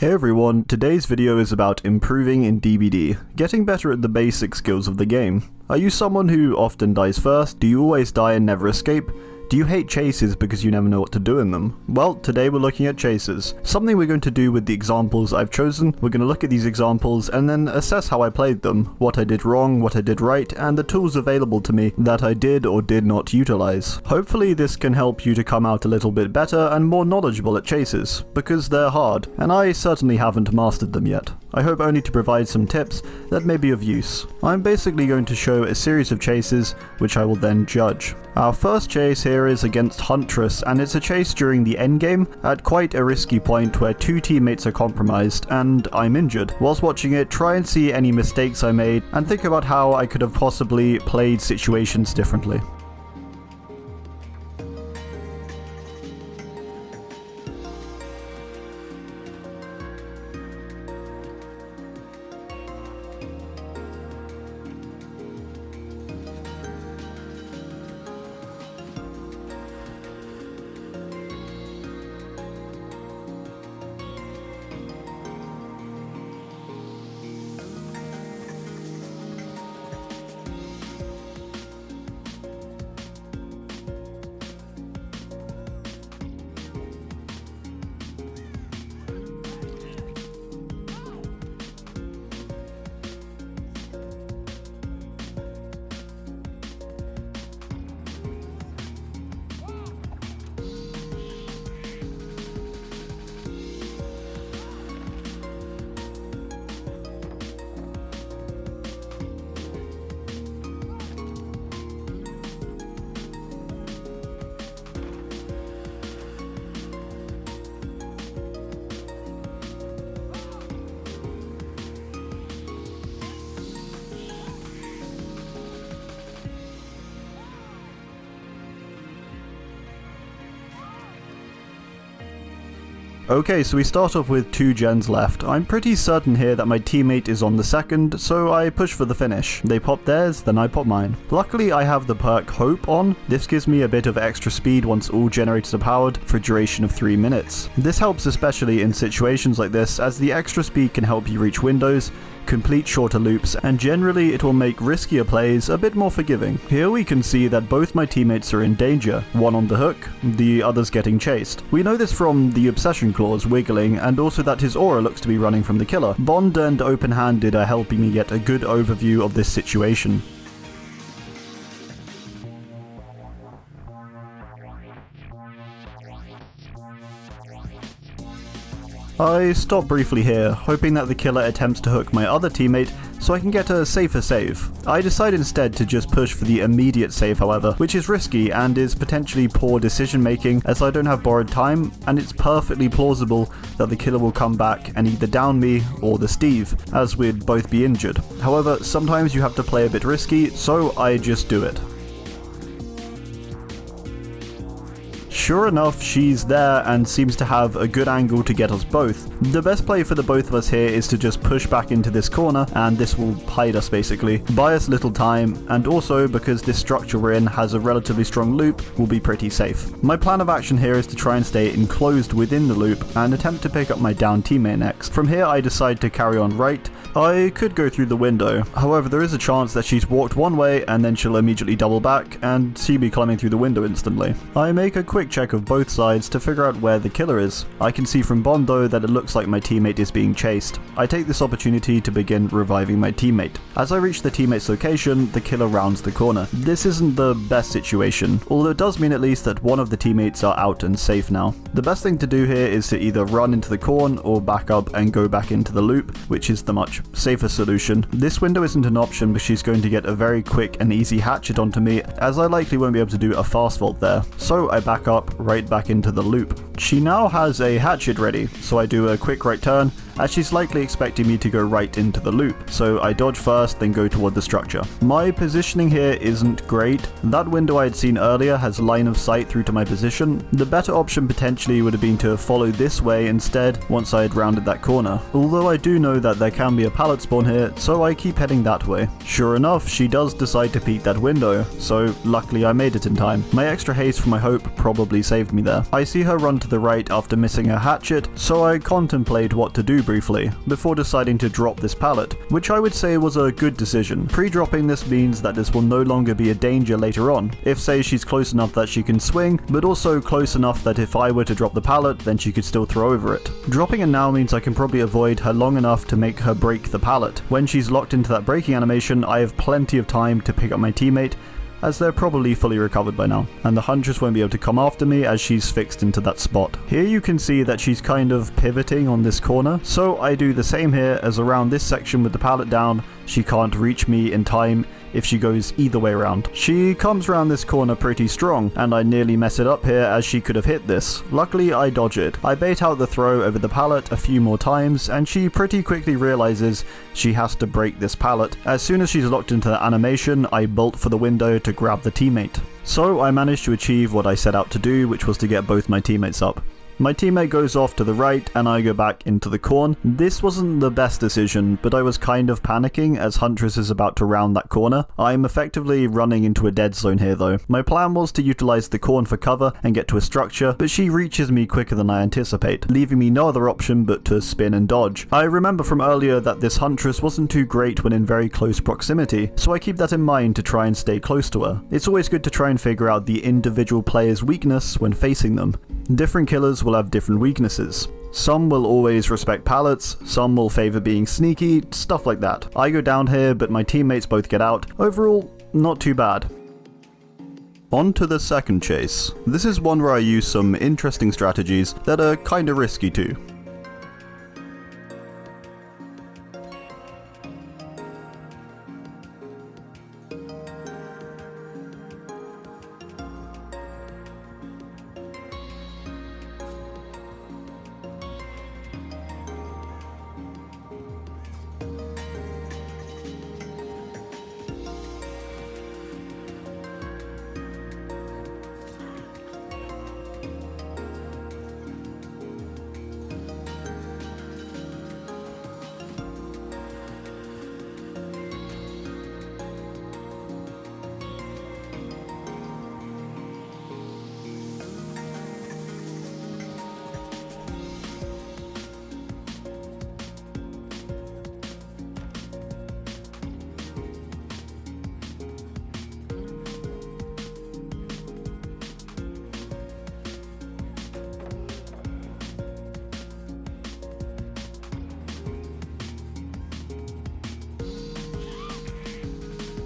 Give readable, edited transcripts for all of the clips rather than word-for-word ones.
Hey everyone, today's video is about improving in DBD, getting better at the basic skills of the game. Are you someone who often dies first? Do you always die and never escape? Do you hate chases because you never know what to do in them? Well, today we're looking at chases. Something we're going to do with the examples I've chosen. We're going to look at these examples and then assess how I played them, what I did wrong, what I did right, and the tools available to me that I did or did not utilize. Hopefully this can help you to come out a little bit better and more knowledgeable at chases, because they're hard, and I certainly haven't mastered them yet. I hope only to provide some tips that may be of use. I'm basically going to show a series of chases, which I will then judge. Our first chase here is against Huntress, and it's a chase during the endgame at quite a risky point where two teammates are compromised and I'm injured. Whilst watching it, try and see any mistakes I made and think about how I could have possibly played situations differently. Okay, so we start off with 2 gens left. I'm pretty certain here that my teammate is on the second, so I push for the finish. They pop theirs, then I pop mine. Luckily I have the perk Hope on. This gives me a bit of extra speed once all generators are powered for a duration of 3 minutes. This helps especially in situations like this, as the extra speed can help you reach windows, complete shorter loops, and generally it will make riskier plays a bit more forgiving. Here we can see that both my teammates are in danger, one on the hook, the other's getting chased. We know this from the obsession claws wiggling, and also that his aura looks to be running from the killer. Bond and open-handed are helping me get a good overview of this situation. I stop briefly here, hoping that the killer attempts to hook my other teammate so I can get a safer save. I decide instead to just push for the immediate save however, which is risky and is potentially poor decision making as I don't have borrowed time, and it's perfectly plausible that the killer will come back and either down me or the Steve, as we'd both be injured. However, sometimes you have to play a bit risky, so I just do it. Sure enough, she's there and seems to have a good angle to get us both. The best play for the both of us here is to just push back into this corner, and this will hide us basically, buy us little time, and also because this structure we're in has a relatively strong loop, we'll be pretty safe. My plan of action here is to try and stay enclosed within the loop and attempt to pick up my down teammate next. From here I decide to carry on right. I could go through the window, however there is a chance that she's walked one way and then she'll immediately double back and see me climbing through the window instantly. I make a quick check of both sides to figure out where the killer is. I can see from Bond though that it looks like my teammate is being chased. I take this opportunity to begin reviving my teammate. As I reach the teammate's location, the killer rounds the corner. This isn't the best situation, although it does mean at least that one of the teammates are out and safe now. The best thing to do here is to either run into the corn or back up and go back into the loop, which is the much safer solution. This window isn't an option, but she's going to get a very quick and easy hatchet onto me, as I likely won't be able to do a fast vault there. So I back up right back into the loop. She now has a hatchet ready, so I do a quick right turn as she's likely expecting me to go right into the loop, so I dodge first, then go toward the structure. My positioning here isn't great. That window I had seen earlier has line of sight through to my position. The better option potentially would have been to follow this way instead once I had rounded that corner, although I do know that there can be a pallet spawn here, so I keep heading that way. Sure enough, she does decide to peek that window, so luckily I made it in time. My extra haste from my hope probably saved me there. I see her run to the right after missing her hatchet, so I contemplate what to do briefly, before deciding to drop this pallet, which I would say was a good decision. Pre-dropping this means that this will no longer be a danger later on, if say she's close enough that she can swing, but also close enough that if I were to drop the pallet, then she could still throw over it. Dropping it now means I can probably avoid her long enough to make her break the pallet. When she's locked into that braking animation, I have plenty of time to pick up my teammate, as they're probably fully recovered by now, and the Huntress won't be able to come after me as she's fixed into that spot. Here you can see that she's kind of pivoting on this corner, so I do the same here, as around this section with the pallet down, she can't reach me in time if she goes either way around. She comes around this corner pretty strong, and I nearly mess it up here as she could have hit this. Luckily I dodge it. I bait out the throw over the pallet a few more times, and she pretty quickly realizes she has to break this pallet. As soon as she's locked into the animation, I bolt for the window to grab the teammate. So I managed to achieve what I set out to do, which was to get both my teammates up. My teammate goes off to the right and I go back into the corn. This wasn't the best decision, but I was kind of panicking as Huntress is about to round that corner. I'm effectively running into a dead zone here though. My plan was to utilize the corn for cover and get to a structure, but she reaches me quicker than I anticipate, leaving me no other option but to spin and dodge. I remember from earlier that this Huntress wasn't too great when in very close proximity, so I keep that in mind to try and stay close to her. It's always good to try and figure out the individual player's weakness when facing them. Different killers will have different weaknesses. Some will always respect pallets, some will favor being sneaky, stuff like that. I go down here, but my teammates both get out. Overall, not too bad. On to the second chase. This is one where I use some interesting strategies that are kinda risky too.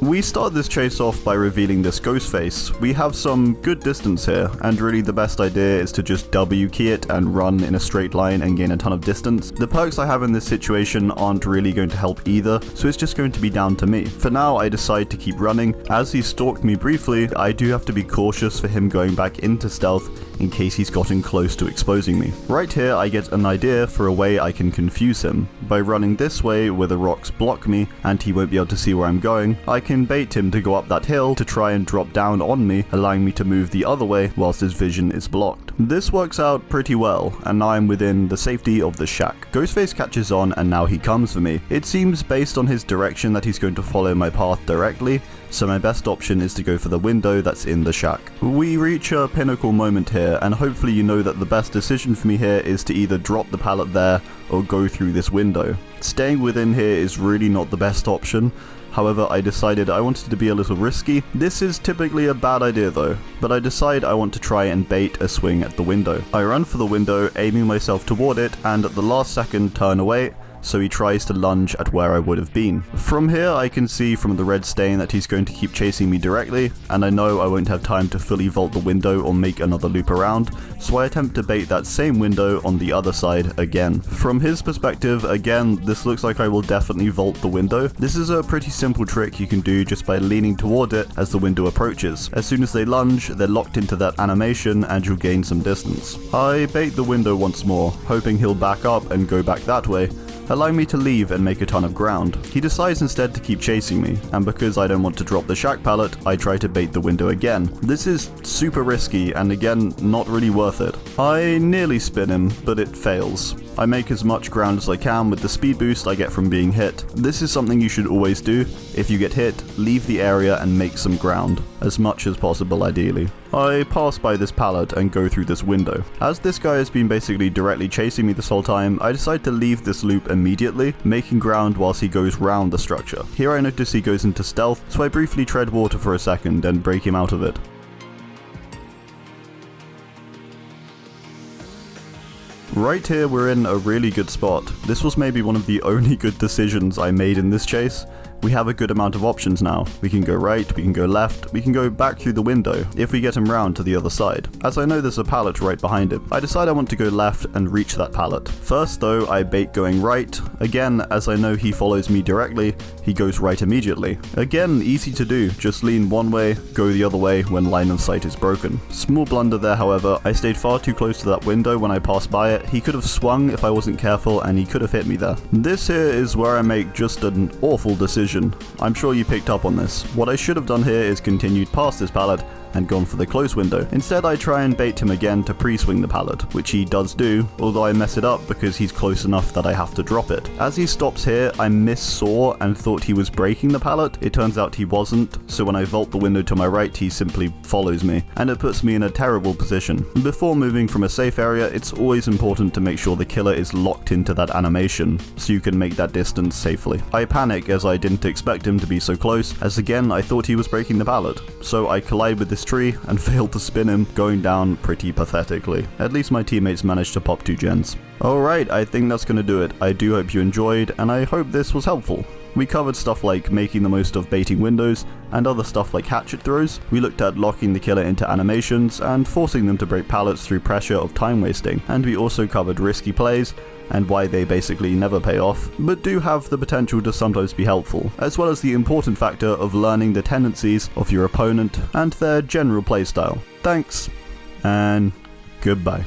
We start this chase off by revealing this ghost face. We have some good distance here, and really the best idea is to just W key it and run in a straight line and gain a ton of distance. The perks I have in this situation aren't really going to help either, so it's just going to be down to me. For now, I decide to keep running. As he stalked me briefly, I do have to be cautious for him going back into stealth in case he's gotten close to exposing me. Right here, I get an idea for a way I can confuse him. By running this way where the rocks block me and he won't be able to see where I'm going, I can bait him to go up that hill to try and drop down on me, allowing me to move the other way whilst his vision is blocked. This works out pretty well, and now I'm within the safety of the shack. Ghostface catches on and now he comes for me. It seems based on his direction that he's going to follow my path directly, so my best option is to go for the window that's in the shack. We reach a pinnacle moment here, and hopefully you know that the best decision for me here is to either drop the pallet there or go through this window. Staying within here is really not the best option. However, I decided I wanted to be a little risky. This is typically a bad idea though, but I decide I want to try and bait a swing at the window. I run for the window, aiming myself toward it, and at the last second turn away, so he tries to lunge at where I would have been. From here I can see from the red stain that he's going to keep chasing me directly, and I know I won't have time to fully vault the window or make another loop around, so I attempt to bait that same window on the other side again. From his perspective, again, this looks like I will definitely vault the window. This is a pretty simple trick you can do just by leaning toward it as the window approaches. As soon as they lunge, they're locked into that animation and you'll gain some distance. I bait the window once more, hoping he'll back up and go back that way, allowing me to leave and make a ton of ground. He decides instead to keep chasing me, and because I don't want to drop the shack pallet, I try to bait the window again. This is super risky and again, not really worth it. I nearly spin him, but it fails. I make as much ground as I can with the speed boost I get from being hit. This is something you should always do. If you get hit, leave the area and make some ground, as much as possible ideally. I pass by this pallet and go through this window. As this guy has been basically directly chasing me this whole time, I decide to leave this loop immediately, making ground whilst he goes round the structure. Here I notice he goes into stealth, so I briefly tread water for a second and break him out of it. Right here we're in a really good spot. This was maybe one of the only good decisions I made in this chase. We have a good amount of options now. We can go right, we can go left, we can go back through the window if we get him round to the other side. As I know there's a pallet right behind him, I decide I want to go left and reach that pallet. First though, I bait going right. Again, as I know he follows me directly, he goes right immediately. Again, easy to do, just lean one way, go the other way when line of sight is broken. Small blunder there however, I stayed far too close to that window when I passed by it. He could have swung if I wasn't careful and he could have hit me there. This here is where I make just an awful decision. I'm sure you picked up on this. What I should have done here is continued past this pallet and gone for the close window. Instead I try and bait him again to pre-swing the pallet, which he does do, although I mess it up because he's close enough that I have to drop it. As he stops here, I missaw and thought he was breaking the pallet. It turns out he wasn't, so when I vault the window to my right, he simply follows me, and it puts me in a terrible position. Before moving from a safe area, it's always important to make sure the killer is locked into that animation, so you can make that distance safely. I panic as I didn't expect him to be so close, as again I thought he was breaking the pallet, so I collide with this tree and failed to spin him, going down pretty pathetically. At least my teammates managed to pop 2 gens. Alright, I think that's gonna do it. I do hope you enjoyed, and I hope this was helpful. We covered stuff like making the most of baiting windows, and other stuff like hatchet throws. We looked at locking the killer into animations, and forcing them to break pallets through pressure of time wasting. And we also covered risky plays, and why they basically never pay off, but do have the potential to sometimes be helpful, as well as the important factor of learning the tendencies of your opponent and their general playstyle. Thanks, and goodbye.